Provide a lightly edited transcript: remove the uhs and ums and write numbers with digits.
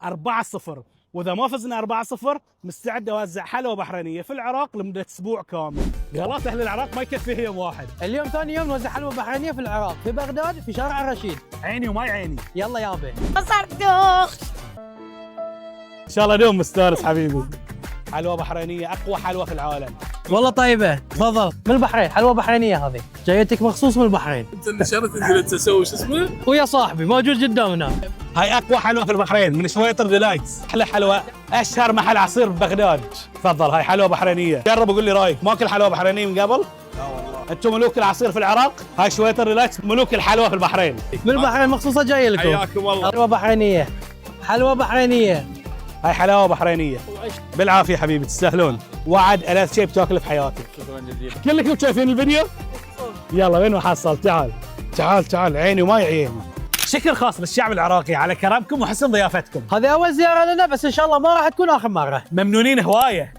4-0. واذا ما فزنا 4-0 مستعد اوزع حلوى بحرينيه في العراق لمده اسبوع كامل. غلط اهل العراق ما يكفيه يوم واحد. اليوم ثاني يوم نوزع حلوى بحرينيه في العراق، في بغداد في شارع الرشيد. عيني وماي عيني. يلا يابا. ان شاء الله اليوم مستانس حبيبي. حلوى بحرينيه اقوى حلوى في العالم. والله طيبه، تفضل. من البحرين، حلوى بحرينيه هذه جايتك مخصوص من البحرين. انت نشرت تقول انت تسوي شو اسمه؟ ويا صاحبي موجود قدامنا. هاي اقوى حلوى في البحرين من شويطر ديلايتس. احلى حلوى، اشهر محل عصير ببغداد. تفضل هاي حلوى بحرينيه. جرب وقول لي رايك. ماكل حلوى بحرينيه من قبل؟ لا والله. انتم ملوك العصير في العراق، هاي شويطر ديلايتس ملوك الحلوى في البحرين. من البحرين مخصوصه جايه لكم. حياكم الله. حلوى بحرينيه، حلوى بحرينيه. هاي حلاوه بحرينيه. بالعافيه حبيبي تستاهلون. وعد ألذ شيء بتاكله في حياتك. شكرا جزيلا. كلكم شايفين الفيديو؟ يلا وين ما حصل تعال. تعال عيني وماي عيني. شكر خاص للشعب العراقي على كرمكم وحسن ضيافتكم. هذه اول زياره لنا، بس ان شاء الله ما راح تكون اخر مره. ممنونين هوايه.